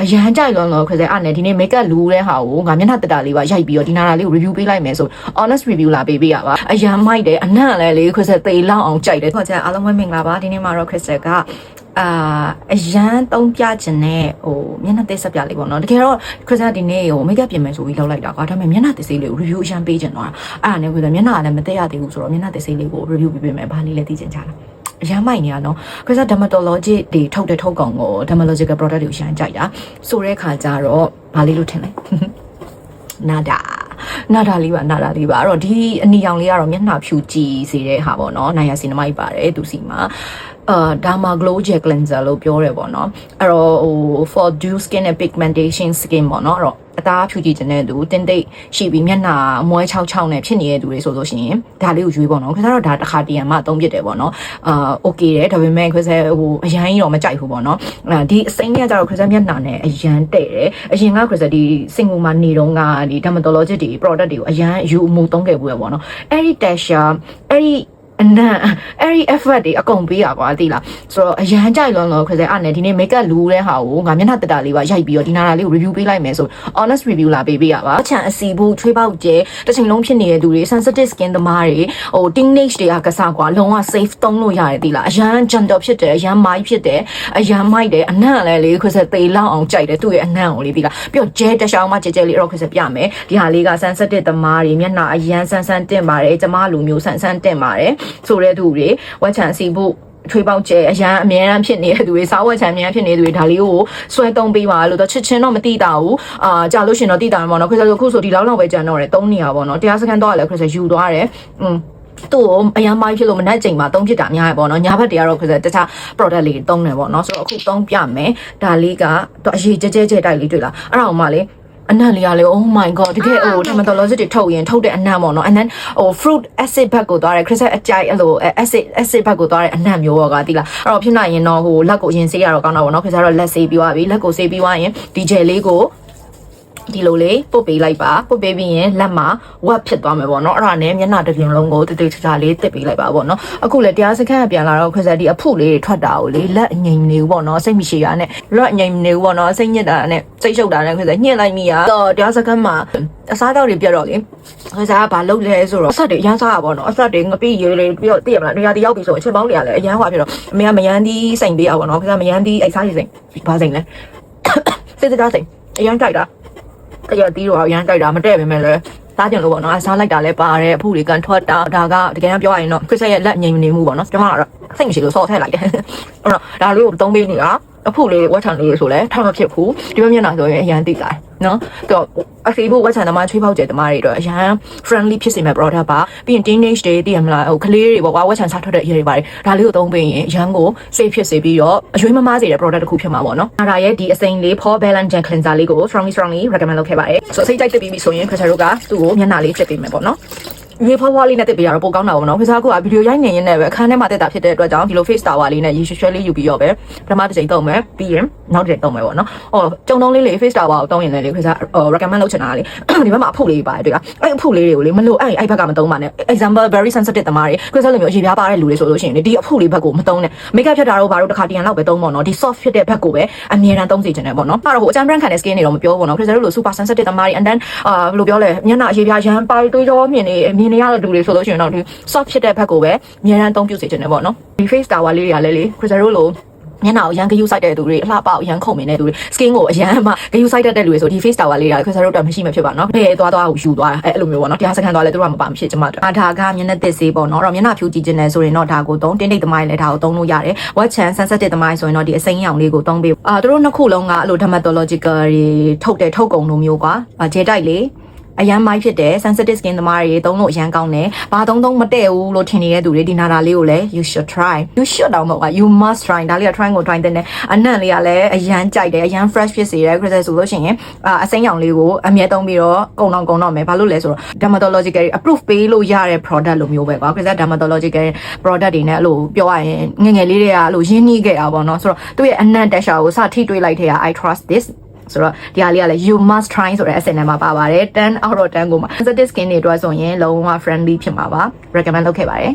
အရန်ကြိုက်လွန်လို့ခက်စဲအဲ့နဲ့ဒီနေ့ make up လူတဲ့ဟာကိုငါမျက်နှာတက်တာလေးပါရိုက်ပြီးတော့ဒီနာတာလေးကို review ပေးလိုက်မယ်ဆို honest review လာပေးရပါအရန်မိုက်တယ်အနံ့လည်းလေခက်စဲသေလောက်အောင်ကြိုက်တယ်ခေါ်ချင်အားလုံးပဲမင်္ဂလာပါဒီနေ့မှာတော့ခက်စဲကအရန်သုံးပြခြင်းနဲ့မျက်နှာသစ်ဆက်ပြလေးပေါ့နော်တကယ်တော့ခရစ်စဒီနေ့make up ပြင်မယ်ဆိုပြီးလောက်လိုက်တာကွာဒါပေမဲ့မျက်နှာသစ်ဆေးလေးကို review အရန်ပေးချင်တော့အဲ့ဒါနဲ့ခရစ်စမျက်နှာကလည်းမသက်ရသေးဘူးဆိုတော့မျက်နှာသစ်ဆေးလေးကို review ပေးမယ်ဘာလေးလဲသိချင်ကြလားအရန်မိုက်နေရနော်ခရစ်စ dermatology တွေထုတ်တဲ့ထုတ်ကောင်ကို dermatological product တွေကိုအရန်ကြိုက်တာဆိုတဲ့ခါကျတော့ဘာလေးလို့ထင်လဲနာဒါလေးပါအဲ့တော့ဒီအနီရောင်လေးကတော့မျက်နှာဖြူကြည်စေတဲ့ဟာပေါ့နော်နိုင်ရစီနမိုက်ပါတယ်သူစီမှာDerma Glow Gel Cleanser လို့ပြောရဲပေါ့နော်အဲ့တော့for dew skin and pigmentation skin ပေါ့နော်အဲ့တော့အသားဖြူကြည့်တဲ့သူတင်းတိတ်ရှိပြီးမျက်နှာမွဲ6နဲ့ဖြစ်နေတဲ့သူတွေဆိုလို့ရှိရင်ဒါလေးကိုရွေးပေါ့နော်ခက်စားတော့ဒါတစ်ခါတရံမှသုံးပြတယ်ပေါ့နော်okay တယ်ဒါပေမဲ့ခက်စားအရန်ကြီးတော့မကြိုက်ဘူးပေါ့နော်ဒီအစိမ်းကကြတော့ခက်စားမျက်နှာနဲ့အရန်တဲ့တယ်အရင်ကခက်စားဒီစင်ကူမှာနေတော့ကဒီ dermatology တွေ product တွေကိုအရန်ယူမှုသုံးခဲ့ဘူးရပေါ့နော်အဲ့ဒီ texture အဲ့ဒီအနံအဲ့ဒီ effort တွေအကုန်ပေးရပါသိလားဆိုတော့အရန်ကြိုက်လွန်လို့ခက်စဲအဲ့နဲ့ဒီနေ့ make up လူတဲ့ဟာကိုငါမျက်နှာတက်တာလေးပါရိုက်ပြီးတော့ဒီနာတာလေးကို review ပေးလိုက်မယ်ဆို honest review လာပေးရပါချန်အစီဘူးချွေးပေါက်ကျဲတစ်ချိန်လုံးဖြစ်နေတဲ့သူတွေ sensitive skin သမားတွေteenage တွေကကစားကွာလုံးဝ safe သုံးလို့ရတယ်သိလားအရန် gentle ဖြစ်တယ်အရန် mild ဖြစ်တယ်အရန်မိုက်တယ်အနံ့လည်းလေခက်စဲသေလောက်အောင်ကြိုက်တယ်သူ့ရဲ့အနံ့ကိုလေသိလားပြီးတော့ကျဲတချောင်းမှကျဲလေးအဲ့တော့ခက်စဲပြမယ်ဒီဟာလေးက sensitive သမားတွေမျက်နှာအရန်ဆန်းတင့်ပါတယ်ကျမလူမျိုးဆန်းတင့်ပါတယ်ဆိုတဲ့သူတွေဝက်ချန်စီဖို့ထွေးပေါက်ကျဲအရန်အများအားဖြစ်နေတဲ့သူတွေစားဝက်ချန်အများဖြစ်နေတဲ့သူတွေဒါလေးကိုဆွဲသုံးပေးပါလို့တော့ချစ်ချင်းတော့မတိတာဘူးကြာလို့ရှင်တော့တိတာမှာပေါ့နော်ခရစ်စခုဆိုဒီလောက်ပဲကြံတော့တယ်3နေရာပေါ့နော်တရားစခန်းတော့လည်းခရစ်စယူသွားတယ်သူ့ကိုအရန်မိုင်းဖြစ်လို့မနှက်ချိန်မှာသုံးဖြစ်တာများရပေါ့နော်ညာဘက်တရားတော့ခရစ်စတခြား product လေးသုံးတယ်ပေါ့နော်ဆိုတော့အခုသုံးပြမယ်ဒါလေးကတော့အရေးကြဲတိုက်လေးတွေ့လားအဲ့ဒါမှလေအနံ့လေးရလေ oh my god တကယ်dermatology တွေထုတ်ရင်ထုတ်တဲ့အနံ့ပေါ့နော် and then fruit acid ဘက်ကိုသွားတယ် crystal အကြိုက်အဲ့လို acid ဘက်ကိုသွားတဲ့အနံ့မျိုးပေါ့ကွာတိလားအဲ့တော့ဖြစ်နိုင်ရင်တော့လက်ကိုရင်ဆေးရတော့ကောင်းတာပေါ့နော် crystal တော့လက်ဆေးပြီးသွားပြီလက်ကိုဆေးပြီးသွားရင်ဒီ gel လေးကိုဒီလိုလေးပုတ်ပေးလိုက်ပါပုတ်ပေးပြီးရင်လက်မှာဝက်ဖြစ်သွားမယ်ပေါ့နော်အဲ့ဒါနဲ့မျက်နှာတစ်ပြင်လုံးကိုတိတ်ချာလေးတစ်ပေးလိုက်ပါပေါ့နော်အခုလေတရားစခန်းကပြန်လာတော့ခက်စက်ဒီအဖုလေးထွက်တာကိုလေလက်အငိမ်နေဘူးပေါ့နော်စိတ်မရှိရနဲ့လက်အငိမ်နေဘူးပေါ့နော်စိတ်ညစ်တာနဲ့စိတ်ရှုပ်တာနဲ့ခက်စက်ညှစ်လိုက်မိရတော့တရားစခန်းမှာအစားတောက်တွေပြတ်တော့လေခက်စက်ကဘာလုပ်လဲဆိုတော့အဆက်တွေအရန်စားရပေါ့နော်အဆက်တွေငပိရေးလေးပြီးတော့သိရမလားနေရာတီရောက်ပြီဆိုအချက်ပေါင်းတွေကလည်းအရန်ဟွာဖြစ်တော့အမေကမယန်းသီးစိန်ပေးအောင်ပေါ့နော်ခက်စက်မယန်းသီးအိုက်စားရည်စိန်ဘာစိန်လဲစစ်စစ်သားစိန်အရန်ကြိုက်တာတရတီးတော့ရမ်းကြိုက်တာမတည့်ပဲမဲ့လဲစားကြင်လို့ပေါ့နော်အစားလိုက်တာလဲပါတယ်အဖူတွေကန်ထွက်တာဒါကတကယ်ပြောရရင်တော့ခရစ်စရဲ့လက်ငြိမ်နေမှုပေါ့နော်ကျွန်မကတော့စိတ်မရှိလို့စော့ထည့်လိုက်တယ်အဲ့တော့ဒါလေးကိုသုံးပေးနေတာအဖူလေးဝက်ချန်လေးဆိုလဲထောက်မဖြစ်ဘူးဒီဘက်မျက်နှာဆိုရင်အရန်တိကြတယ်နော်တော့အစီဖို့ဝက်ချန်သမားချွေးပေါက်ကျဲသမားတွေတော့အရန် friendly ဖြစ်စေမဲ့ product ပါပြီးရင် teenage တွေသိရမလားကလေးတွေပေါ့ဝက်ချန်စားထွက်တဲ့အရေးတွေပါတယ်ဒါလေးကိုသုံးပေးရင်ရန်ကို safe ဖြစ်စေပြီးတော့အရွေးမမားစေတဲ့ product တစ်ခုဖြစ်မှာပေါ့နော်အဲ့ဒါရဲ့ဒီအစိမ်းလေး pore balance gel cleanser လေးကို strongly recommend လုပ်ခဲ့ပါတယ်ဆိုစိတ်ကြိုက်တက်ပြီးပြီဆိုရင်ခရစ်စတို့ကသူ့ကိုမျက်နှာလေးတက်ပေးမယ်ပေါ့နော်ရေဖွားလေးနဲ့တက်ပေးရတော့ပိုကောင်းတာပေါ့နော်ခစားကဗီဒီယိုရိုက်နေရင်လည်းပဲအခန်းထဲမှာတက်တာဖြစ်တဲ့အတွက်ကြောင့်ဒီလို face tower လေးနဲ့ရေရွှဲလေးယူပြီးတော့ပဲပထမတစ်ချိန်သုံးမယ်ပြီးရင်နောက်တစ်ချိန်သုံးမယ်ပေါ့နော်ကြုံတုံးလေး face tower ကိုသုံးရင်လည်းခစား recommend လုပ်ချင်တာလေဒီဘက်မှာအဖုလေးပါတယ်တွေ့လားအဲ့အဖုလေးတွေကိုလေမလို့အဲ့ဘက်ကမသုံးပါနဲ့ example very sensitive တမားတွေခစားလိုမျိုးအရေပြားပါတဲ့လူတွေဆိုလို့ရှိရင်ဒီအဖုလေးဘက်ကိုမသုံးနဲ့ make up ဖြတ်တာတော့ဘာလို့တစ်ခါတရံလောက်ပဲသုံးပေါ့နော်ဒီ soft ဖြစ်တဲ့ဘက်ကိုပဲအမြဲတမ်းသုံးစေချင်တယ်ပေါ့နော်အဲ့တော့အကြမ်း brand ခံတဲ့ skin တွေတော့မပြောဘူးနော်ခစားတို့လို super sensitive တမားတွေ and then ဘယ်လိုပြောလဲမျက်နှာအရေပြားရမ်းပါတွေးတော့မြင်နေရတဲ့လူတွေဆိုလို့ရှိရင်တော့ဒီ soft ဖြစ်တဲ့ဘက်ကိုပဲအများအားသုံးပြုစေချင်တယ်ပေါ့နော်ဒီ face tower လေးတွေကလည်းလေ crystal လိုမျက်နှာကိုရန်ဂယူဆိုင်တဲ့သူတွေအလှပေါက်ရန်ခုန်နေတဲ့သူတွေ skin ကိုအရန်မှဂယူဆိုင်တဲ့လူတွေဆိုဒီ face tower လေးတွေက crystal တို့တော့မရှိမှဖြစ်ပါနော်ဘယ်သွားကိုယူသွားအဲ့လိုမျိုးပေါ့နော်တရားစခန်းသွားလဲသူတို့ကမပါမဖြစ်ကျမတို့ဒါကမျက်နှာသစ်စေးပေါ့နော်အဲ့တော့မျက်နှာဖြူကြည့်ခြင်းနဲ့ဆိုရင်တော့ဒါကိုသုံးတင်းတိတ်သမိုင်းလည်းဒါကိုသုံးလို့ရတယ် watch chan sensitive သမိုင်းဆိုရင်တော့ဒီအစိမ်းရောင်လေးကိုသုံးပေးသူတို့နှစ်ခုလုံးကအဲ့လို dermatological တွေထုတ်ကုန်လိုမျိုးကွာဂျဲတိုက်လေးအရန်မိုက်ဖြစ်တယ် sensitive skin သမားတွေသုံးလို့အရန်ကောင်းတယ်ဘာသုံးမတည့်ဘူးလို့ထင်နေတဲ့သူတွေဒီနာတာလေးကိုလည်း you should try you should တော့မဟုတ်ပါ you must try ဒါလေးက try ကို try တဲ့နဲ့အနံ့လေးကလည်းအရန်ကြိုက်တယ်အရန် fresh ဖြစ်စေတယ် crystal ဆိုလို့ရှိရင်အစိမ်းရောင်လေးကိုအမြဲသုံးပြီးတော့ကုန်တော့မယ်ဘာလို့လဲဆိုတော့ dermatological approve ပေးလို့ရတဲ့ product လိုမျိုးပဲကွာ crystal dermatological product တွေနဲ့အဲ့လိုပြောရရင်ငယ်လေးတွေကအဲ့လိုရင်းနှီးခဲ့တာပေါ့နော်ဆိုတော့သူ့ရဲ့အနံ့တက်ရှာကိုစထိတွေးလိုက်ထဲက I trust thisဆိုတော့ဒီဟာလေးကလည်း you must try ဆိုတဲ့အဆင့်ထဲမှာပါပါတယ်10 out of 10ကိုမှာ sensitive skin တွေအတွက်ဆိုရင်လုံးဝ friendly ဖြစ်မှာပါ recommend လုပ်ခဲ့ပါတယ်